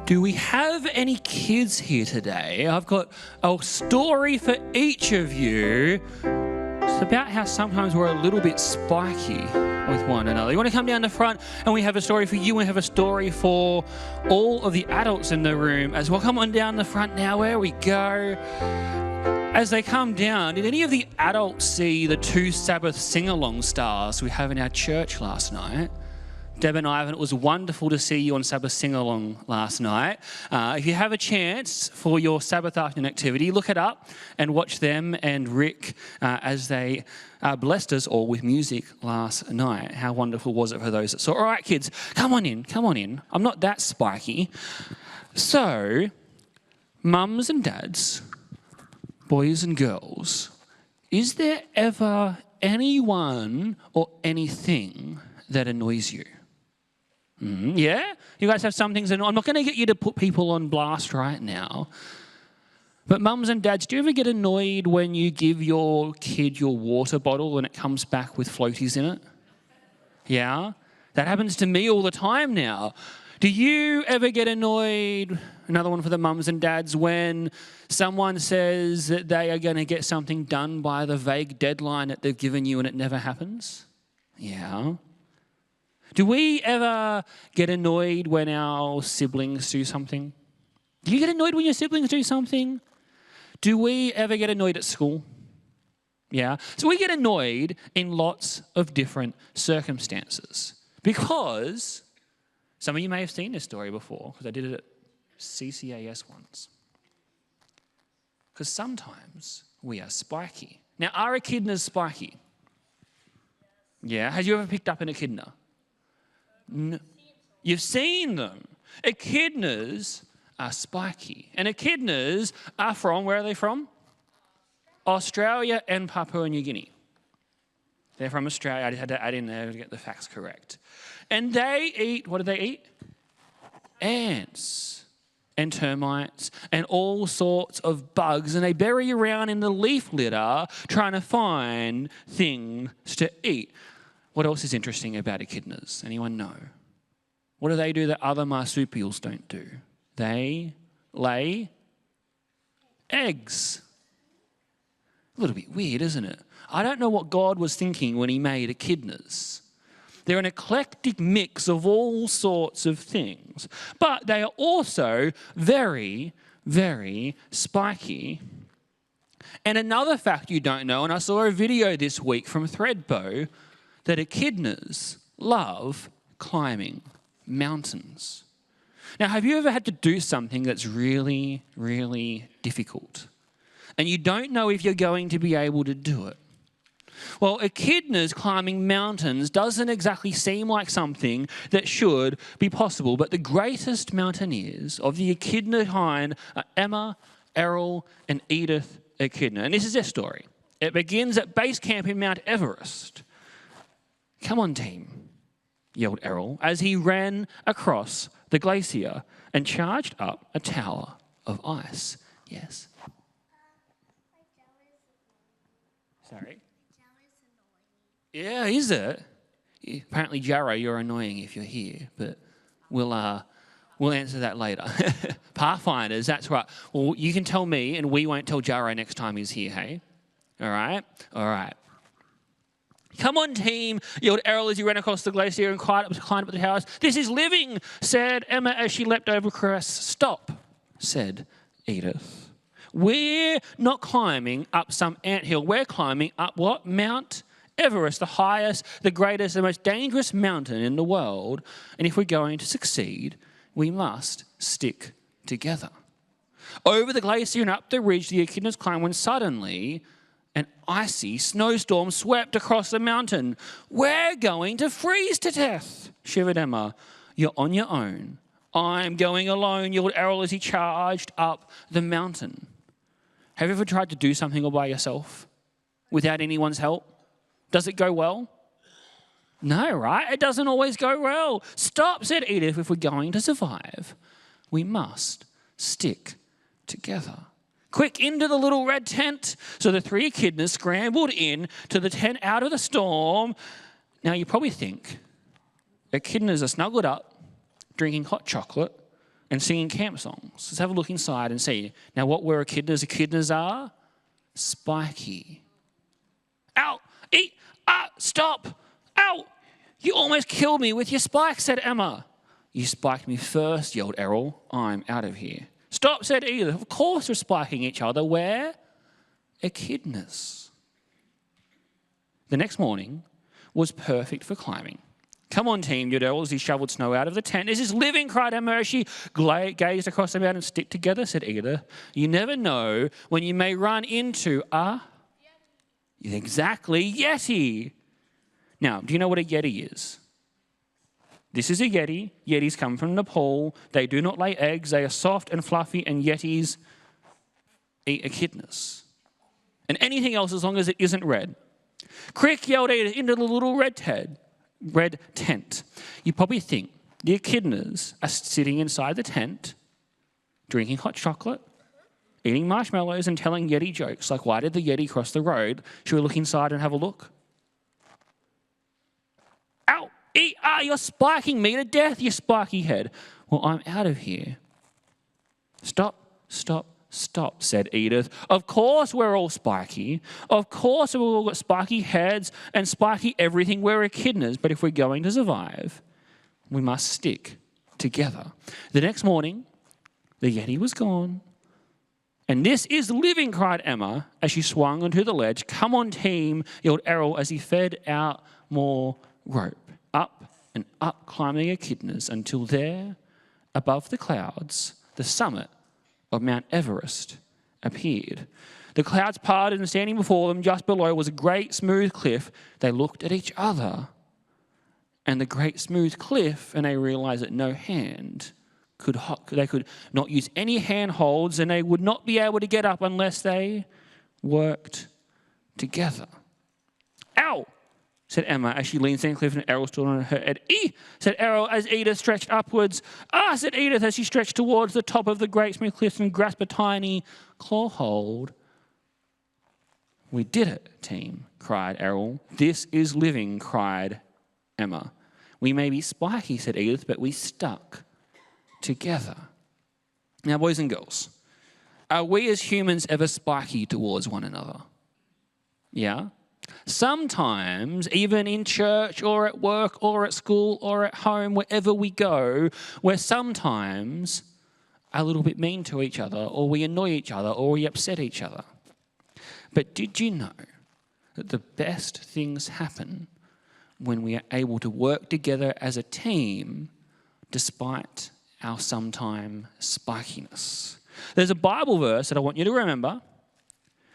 Do we have any kids here today? I've got a story for each of you. It's about how sometimes we're a little bit spiky with one another. You want to come down the front and we have a story for you. We have a story for all of the adults in the room as well. Come on down the front now. Where we go. As they come down, did any of the adults see the 2 Sabbath sing-along stars we have in our church last night? Deb and Ivan, it was wonderful to see you on Sabbath sing-along last night. If you have a chance for your Sabbath afternoon activity, look it up and watch them and Rick as they blessed us all with music last night. How wonderful was it for those that saw? All right, kids, come on in. I'm not that spiky. So, mums and dads, boys and girls, is there ever anyone or anything that annoys you? Yeah? You guys have some things that I'm not going to get you to put people on blast right now. But mums and dads, do you ever get annoyed when you give your kid your water bottle and it comes back with floaties in it? Yeah? That happens to me all the time now. Do you ever get annoyed, another one for the mums and dads, when someone says that they are going to get something done by the vague deadline that they've given you and it never happens? Yeah. Do we ever get annoyed when our siblings do something? Do you get annoyed when your siblings do something? Do we ever get annoyed at school? Yeah. So we get annoyed in lots of different circumstances because some of you may have seen this story before because I did it at CCAS once. Because sometimes we are spiky. Now, are echidnas spiky? Yeah. Have you ever picked up an echidna? No. You've seen them. Echidnas are spiky. And echidnas are from, where are they from? Australia and Papua New Guinea. They're from Australia. I had to add in there to get the facts correct. And they eat, what do they eat? Ants and termites and all sorts of bugs. And they bury around in the leaf litter trying to find things to eat. What else is interesting about echidnas? Anyone know? What do they do that other marsupials don't do? They lay eggs. A little bit weird, isn't it? I don't know what God was thinking when he made echidnas. They're an eclectic mix of all sorts of things. But they are also very, very spiky. And another fact you don't know, and I saw a video this week from Threadbow, that echidnas love climbing mountains. Now, have you ever had to do something that's really, really difficult and you don't know if you're going to be able to do it? Well, echidnas climbing mountains doesn't exactly seem like something that should be possible, but the greatest mountaineers of the echidna kind are Emma, Errol, and Edith Echidna. And this is their story. It begins at base camp in Mount Everest. "Come on, team," yelled Errol as he ran across the glacier and charged up a tower of ice. Yes? Sorry? Yeah, is it? Apparently, Jarrow, you're annoying if you're here, but we'll answer that later. Pathfinders, that's right. Well, you can tell me and we won't tell Jarrow next time he's here, hey? All right? All right. "Come on, team," yelled Errol as he ran across the glacier and climbed up the towers. "This is living," said Emma as she leapt over Chris. "Stop," said Edith. "We're not climbing up some anthill. We're climbing up what? Mount Everest, the highest, the greatest, the most dangerous mountain in the world. And if we're going to succeed, we must stick together." Over the glacier and up the ridge, the echidnas climbed when suddenly an icy snowstorm swept across the mountain. "We're going to freeze to death," shivered Emma. "You're on your own." "I'm going alone," yelled Errol as he charged up the mountain. Have you ever tried to do something all by yourself without anyone's help? Does it go well? No, right? It doesn't always go well. "Stop," said Edith. "If we're going to survive, we must stick together. Quick, into the little red tent." So the 3 echidnas scrambled in to the tent out of the storm. Now you probably think echidnas are snuggled up, drinking hot chocolate and singing camp songs. Let's have a look inside and see. Now, what were echidnas? Echidnas are spiky. Ow! Eat! Ah! Stop! Ow! You almost killed me with your spike, said Emma. You spiked me first, yelled Errol. I'm out of here. Stop, said Edith. Of course we're spiking each other. We're echidnas. The next morning was perfect for climbing. Come on, team, yelled Errol as he shoveled snow out of the tent. This is living, cried Emma as she gazed across the mountain. Stick together, said Edith. You never know when you may run into a... Exactly, Yeti. Now, do you know what a Yeti is? This is a Yeti. Yetis come from Nepal. They do not lay eggs. They are soft and fluffy, and Yetis eat echidnas. And anything else as long as it isn't red. Crick, yelled Edith, into the little red tent. You probably think the echidnas are sitting inside the tent, drinking hot chocolate, eating marshmallows and telling Yeti jokes. Like, why did the Yeti cross the road? Should we look inside and have a look? Ow! You're spiking me to death, you spiky head. Well, I'm out of here. Stop, said Edith. Of course we're all spiky. Of course we've all got spiky heads and spiky everything. We're echidnas, but if we're going to survive, we must stick together. The next morning, the Yeti was gone. And this is living, cried Emma as she swung onto the ledge. Come on, team, yelled Errol as he fed out more rope. Up and up climbed the echidnas until there, above the clouds, the summit of Mount Everest appeared. The clouds parted and standing before them just below was a great smooth cliff. They looked at each other and the great smooth cliff, and they realized that no hand they could not use any handholds, and they would not be able to get up unless they worked together. Ow! Said Emma as she leaned down the cliff and Errol stood on her head. Said Errol as Edith stretched upwards. Said Edith as she stretched towards the top of the great smooth cliff and grasped a tiny claw hold. We did it, team, cried Errol. This is living, cried Emma. We may be spiky, said Edith, but we stuck together. Now, boys and girls, are we as humans ever spiky towards one another? Yeah? Sometimes, even in church or at work or at school or at home, wherever we go, we're sometimes a little bit mean to each other, or we annoy each other, or we upset each other. But did you know that the best things happen when we are able to work together as a team despite our sometime spikiness? There's a Bible verse that I want you to remember,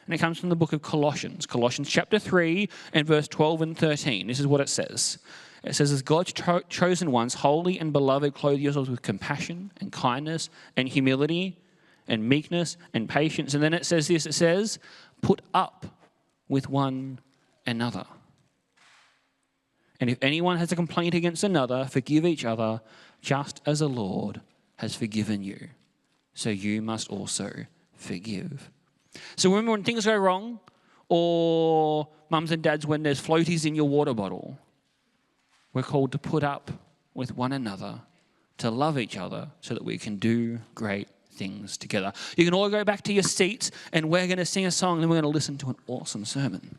and it comes from the book of Colossians. Colossians chapter 3 and verse 12 and 13. This is what it says. It says, as God's chosen ones, holy and beloved, clothe yourselves with compassion and kindness and humility and meekness and patience. And then it says this, it says, put up with one another. And if anyone has a complaint against another, forgive each other, just as the Lord has forgiven you. So you must also forgive. So remember when things go wrong, or mums and dads, when there's floaties in your water bottle, we're called to put up with one another, to love each other so that we can do great things together. You can all go back to your seats and we're going to sing a song and then we're going to listen to an awesome sermon.